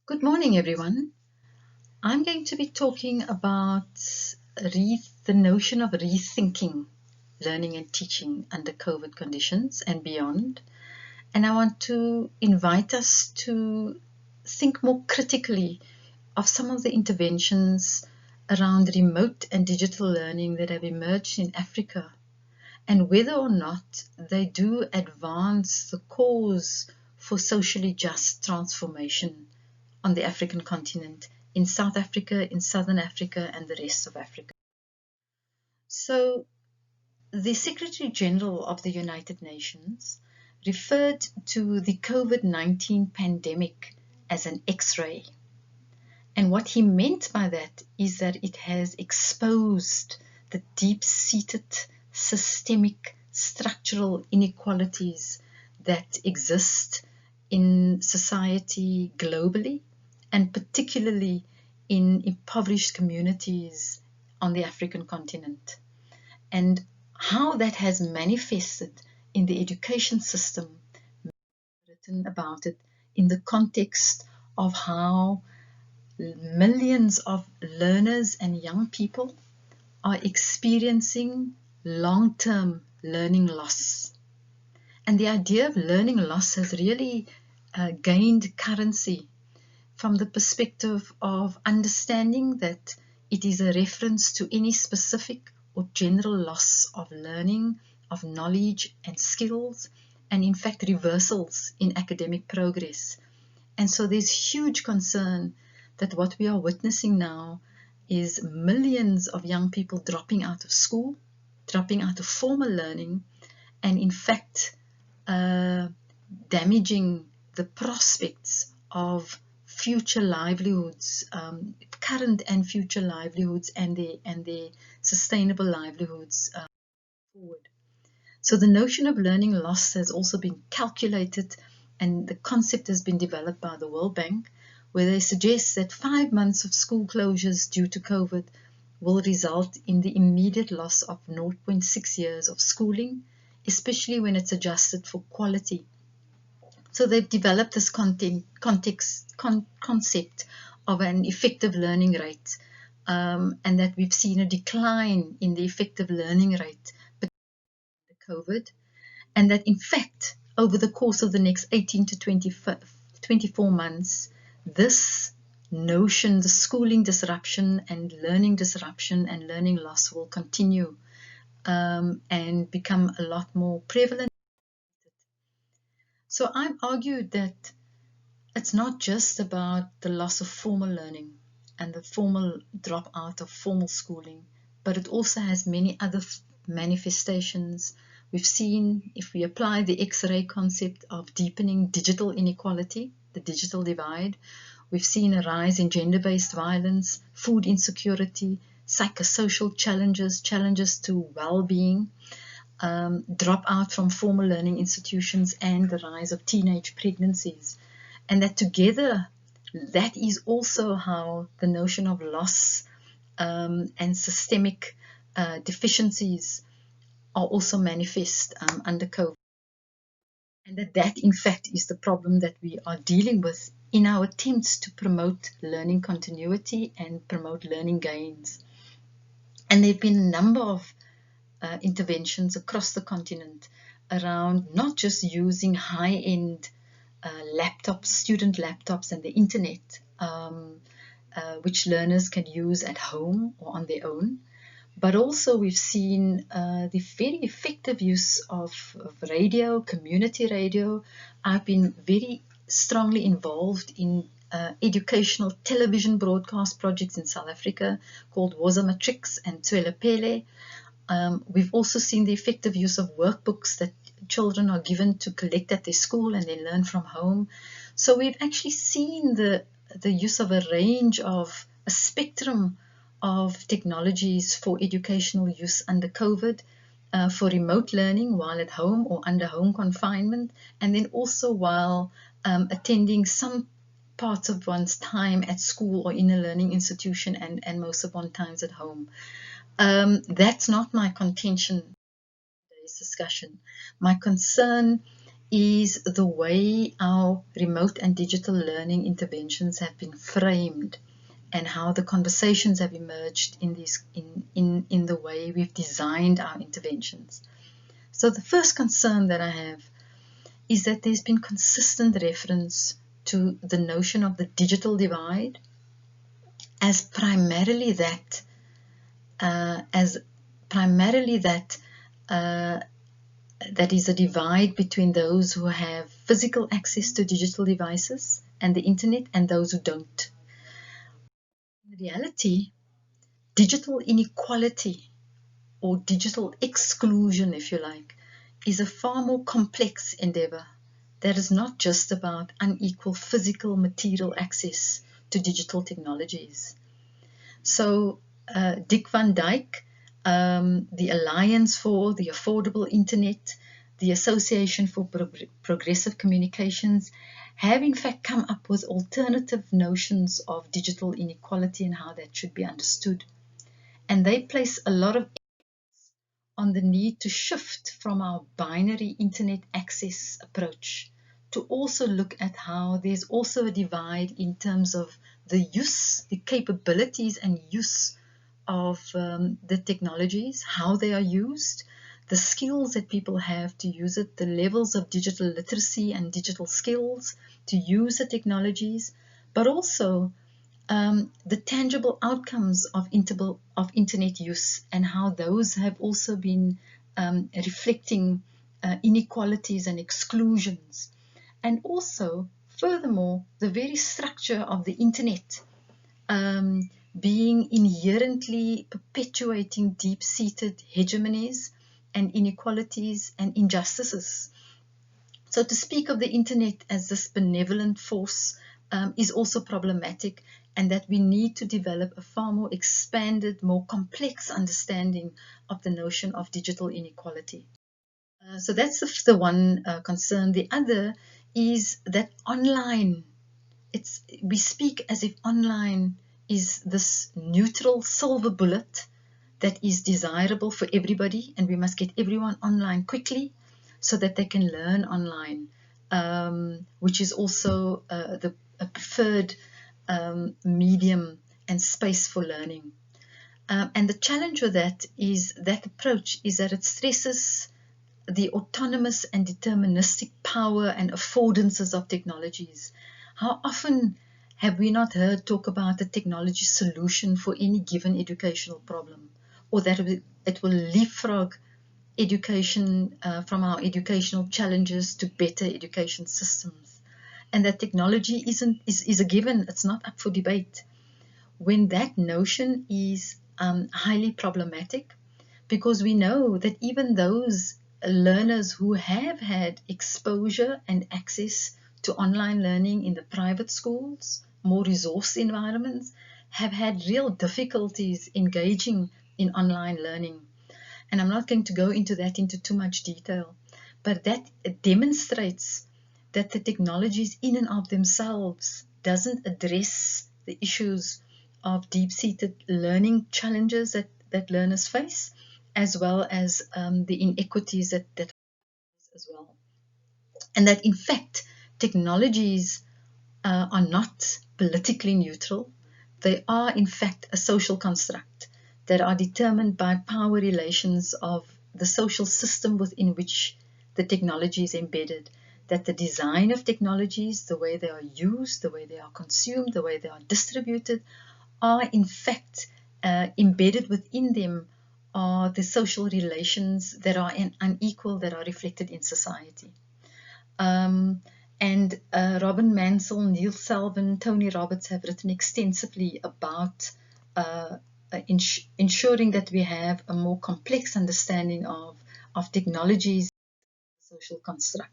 Good morning, everyone. I'm going to be talking about the notion of rethinking learning and teaching under COVID conditions and beyond. And I want to invite us to think more critically of some of the interventions around remote and digital learning that have emerged in Africa, and whether or not they do advance the cause for socially just transformation on the African continent, in South Africa, in Southern Africa, and the rest of Africa. So, the Secretary General of the United Nations referred to the COVID-19 pandemic as an X-ray. And what he meant by that is that it has exposed the deep-seated systemic structural inequalities that exist in society globally, and particularly in impoverished communities on the African continent, and how that has manifested in the education system. Written about it in the context of how millions of learners and young people are experiencing long-term learning loss. And the idea of learning loss has really gained currency from the perspective of understanding that it is a reference to any specific or general loss of learning, of knowledge and skills, and in fact reversals in academic progress. And so there's huge concern that what we are witnessing now is millions of young people dropping out of school, dropping out of formal learning, and in fact damaging the prospects of future livelihoods, current and future livelihoods, and their sustainable livelihoods forward. So the notion of learning loss has also been calculated, and the concept has been developed by the World Bank, where they suggest that 5 months of school closures due to COVID will result in the immediate loss of 0.6 years of schooling, especially when it's adjusted for quality. So they've developed this concept of an effective learning rate, and that we've seen a decline in the effective learning rate because of COVID, and that in fact over the course of the next 18 to 24 months, this notion, the schooling disruption and learning disruption and learning loss will continue and become a lot more prevalent. So I've argued that it's not just about the loss of formal learning and the formal dropout of formal schooling, but it also has many other manifestations. We've seen, if we apply the X-ray concept of deepening digital inequality, the digital divide, we've seen a rise in gender-based violence, food insecurity, psychosocial challenges to well-being, dropout from formal learning institutions, and the rise of teenage pregnancies. And that together, that is also how the notion of loss and systemic deficiencies are also manifest under COVID. And that in fact is the problem that we are dealing with in our attempts to promote learning continuity and promote learning gains. And there have been a number of interventions across the continent around not just using high-end laptops, student laptops, and the internet, which learners can use at home or on their own, but also we've seen the very effective use of radio, community radio. I've been very strongly involved in educational television broadcast projects in South Africa called Woza Matrix and Tswelepele. We've also seen the effective use of workbooks that children are given to collect at their school and they learn from home. So we've actually seen the use of a range of a spectrum of technologies for educational use under COVID, for remote learning while at home or under home confinement, and then also while attending some parts of one's time at school or in a learning institution, and most of one's times at home. That's not my contention in today's discussion. My concern is the way our remote and digital learning interventions have been framed, and how the conversations have emerged in the way we've designed our interventions. So the first concern that I have is that there's been consistent reference to the notion of the digital divide as primarily that that is a divide between those who have physical access to digital devices and the internet and those who don't. In reality, digital inequality, or digital exclusion, if you like, is a far more complex endeavor that is not just about unequal physical material access to digital technologies. So Dick Van Dyke, the Alliance for the Affordable Internet, the Association for Progressive Communications, have in fact come up with alternative notions of digital inequality and how that should be understood. And they place a lot of emphasis on the need to shift from our binary internet access approach to also look at how there's also a divide in terms of the use, the capabilities and use of the technologies, how they are used, the skills that people have to use it, the levels of digital literacy and digital skills to use the technologies, but also the tangible outcomes of internet use and how those have also been reflecting inequalities and exclusions. And also, furthermore, the very structure of the internet being inherently perpetuating deep-seated hegemonies and inequalities and injustices. So to speak of the internet as this benevolent force is also problematic, and that we need to develop a far more expanded, more complex understanding of the notion of digital inequality. So that's the one concern. The other is that online, we speak as if online is this neutral silver bullet that is desirable for everybody, and we must get everyone online quickly so that they can learn online, which is also the preferred medium and space for learning. And the challenge with that approach is that it stresses the autonomous and deterministic power and affordances of technologies. How often have we not heard talk about a technology solution for any given educational problem, or that it will leapfrog education from our educational challenges to better education systems, and that technology is a given, it's not up for debate. When that notion is highly problematic, because we know that even those learners who have had exposure and access to online learning in the private schools, more resource environments, have had real difficulties engaging in online learning. And I'm not going to go into that into too much detail, but that demonstrates that the technologies in and of themselves doesn't address the issues of deep-seated learning challenges that learners face, as well as the inequities that as well. And that in fact, technologies are not politically neutral. They are in fact a social construct that are determined by power relations of the social system within which the technology is embedded. That the design of technologies, the way they are used, the way they are consumed, the way they are distributed, are in fact embedded within them are the social relations that are unequal, that are reflected in society. And Robin Mansell, Neil Selvin, Tony Roberts have written extensively about ensuring that we have a more complex understanding of technologies, social construct.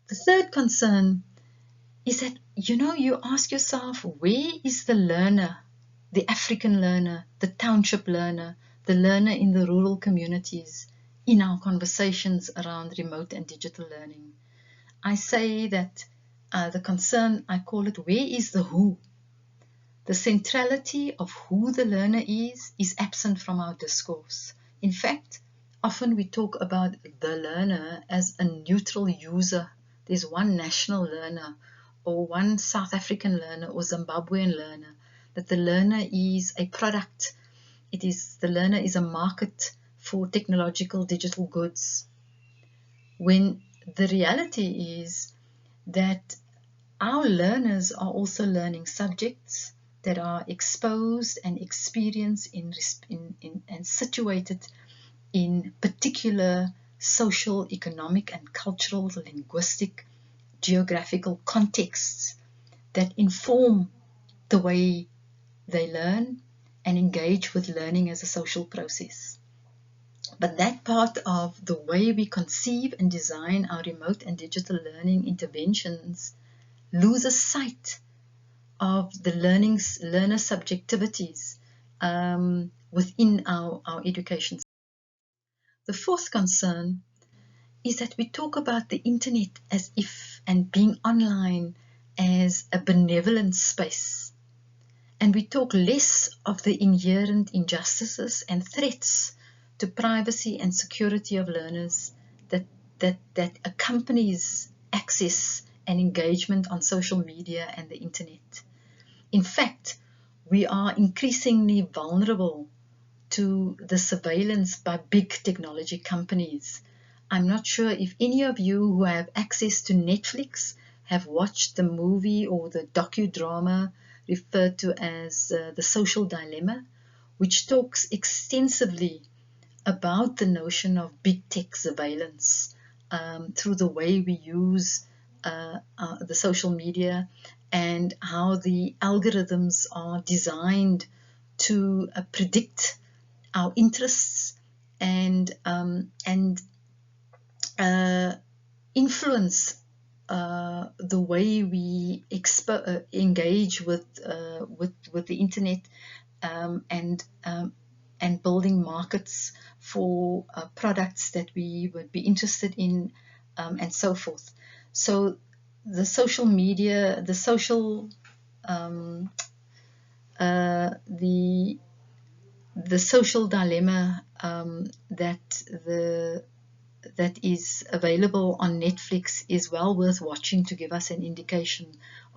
The third concern is that, you ask yourself, where is the learner, the African learner, the township learner, the learner in the rural communities in our conversations around remote and digital learning? I say that the concern, I call it, where is the who? The centrality of who the learner is absent from our discourse. In fact, often we talk about the learner as a neutral user. There's one national learner or one South African learner or Zimbabwean learner, that the learner is a product. The learner is a market for technological digital goods. When the reality is that our learners are also learning subjects that are exposed and experienced and situated in particular social, economic, and cultural, linguistic, geographical contexts that inform the way they learn and engage with learning as a social process. But that part of the way we conceive and design our remote and digital learning interventions loses sight of the learner subjectivities within our education. The fourth concern is that we talk about the internet as if, and being online as a benevolent space. And we talk less of the inherent injustices and threats to privacy and security of learners that accompanies access and engagement on social media and the internet. In fact, we are increasingly vulnerable to the surveillance by big technology companies. I'm not sure if any of you who have access to Netflix have watched the movie or the docudrama referred to as The Social Dilemma, which talks extensively about the notion of big tech surveillance through the way we use the social media and how the algorithms are designed to predict our interests and influence the way we engage with the internet and building markets for products that we would be interested in and so forth. So the social media, the social the social dilemma that is available on Netflix is well worth watching to give us an indication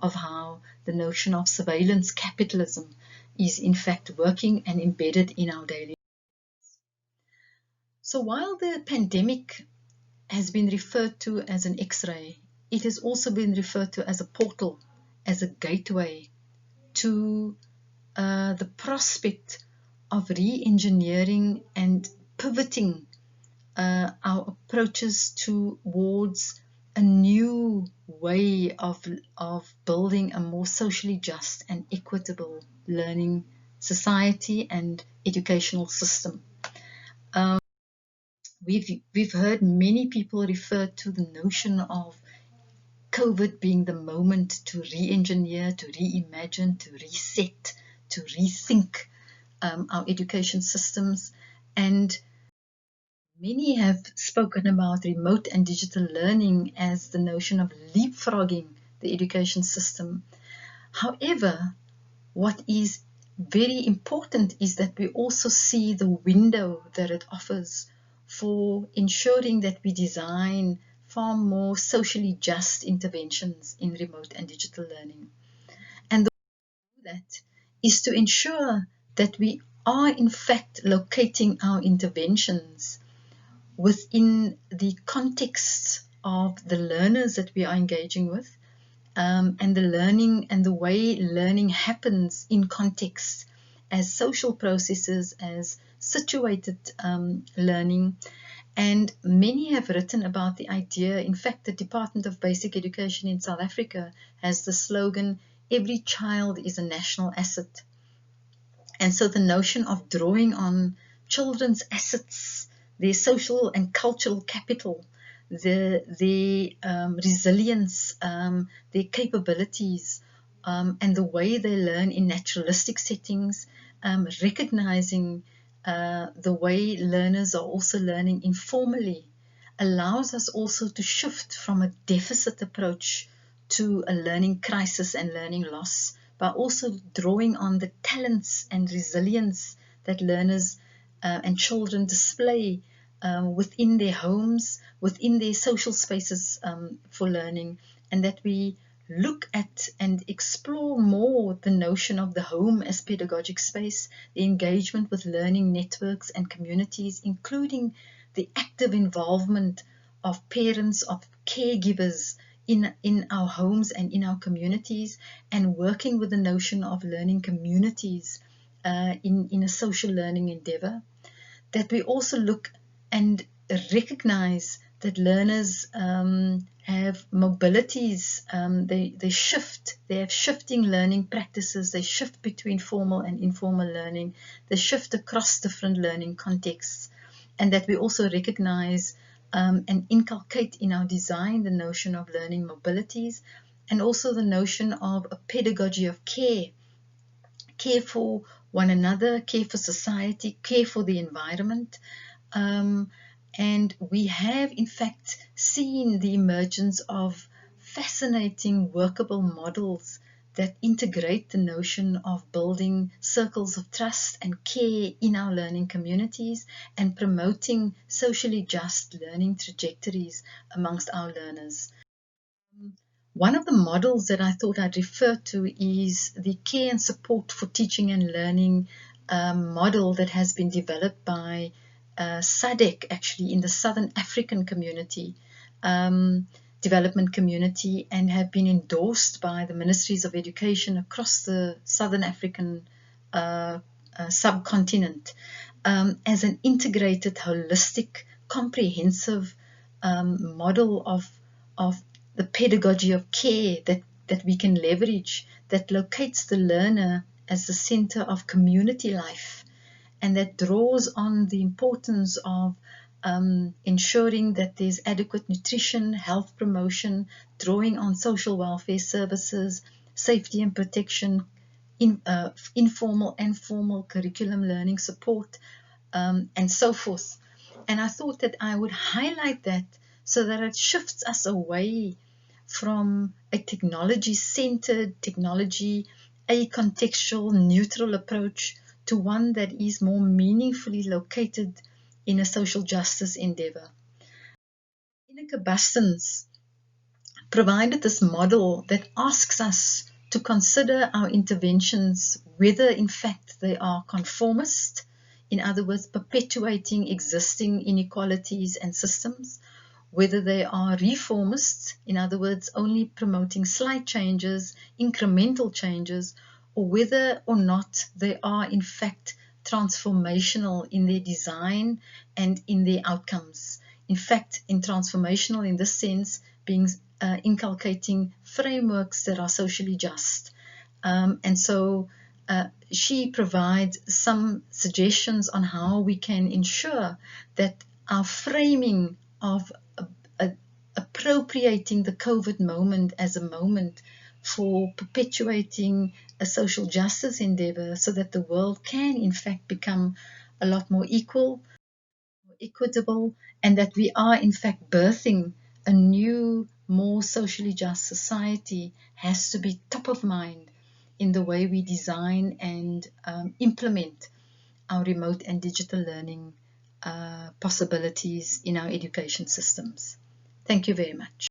of how the notion of surveillance capitalism is in fact working and embedded in our daily lives. So while the pandemic has been referred to as an X-ray, it has also been referred to as a portal, as a gateway to the prospect of re-engineering and pivoting our approaches towards a new way of building a more socially just and equitable learning society and educational system. We've heard many people refer to the notion of COVID being the moment to re-engineer, to reimagine, to reset, to rethink our education systems, and many have spoken about remote and digital learning as the notion of leapfrogging the education system. However, what is very important is that we also see the window that it offers for ensuring that we design far more socially just interventions in remote and digital learning. And the way to do that is to ensure that we are in fact locating our interventions within the context of the learners that we are engaging with, and the learning and the way learning happens in context as social processes, as situated learning. And many have written about the idea. In fact, the Department of Basic Education in South Africa has the slogan, "Every child is a national asset." And so the notion of drawing on children's assets, their social and cultural capital, their resilience, their capabilities, and the way they learn in naturalistic settings, recognizing the way learners are also learning informally, allows us also to shift from a deficit approach to a learning crisis and learning loss, by also drawing on the talents and resilience that learners and children display within their homes, within their social spaces for learning, and that we look at and explore more the notion of the home as pedagogic space, the engagement with learning networks and communities, including the active involvement of parents, of caregivers in our homes and in our communities, and working with the notion of learning communities in a social learning endeavor. That we also look and recognize that learners have mobilities, they shift, they have shifting learning practices, they shift between formal and informal learning, they shift across different learning contexts, and that we also recognize and inculcate in our design the notion of learning mobilities, and also the notion of a pedagogy of care for one another, care for society, care for the environment. And we have, in fact, seen the emergence of fascinating workable models that integrate the notion of building circles of trust and care in our learning communities and promoting socially just learning trajectories amongst our learners. One of the models that I thought I'd refer to is the care and support for teaching and learning model that has been developed by SADC, actually, in the Southern African community, development community, and have been endorsed by the ministries of education across the Southern African subcontinent as an integrated, holistic, comprehensive model of the pedagogy of care that we can leverage, that locates the learner as the center of community life, and that draws on the importance of ensuring that there's adequate nutrition, health promotion, drawing on social welfare services, safety and protection, informal and formal curriculum learning support, and so forth. And I thought that I would highlight that so that it shifts us away from a technology-centered, technology, a contextual, neutral approach to one that is more meaningfully located in a social justice endeavor. Ineke Bustins provided this model that asks us to consider our interventions, whether in fact they are conformist, in other words, perpetuating existing inequalities and systems, whether they are reformist, in other words, only promoting slight changes, incremental changes, or whether or not they are in fact transformational in their design and in their outcomes. In fact, in transformational in this sense, being inculcating frameworks that are socially just. And so she provides some suggestions on how we can ensure that our framing of appropriating the COVID moment as a moment for perpetuating a social justice endeavor so that the world can in fact become a lot more equal, more equitable, and that we are in fact birthing a new, more socially just society has to be top of mind in the way we design and implement our remote and digital learning possibilities in our education systems. Thank you very much.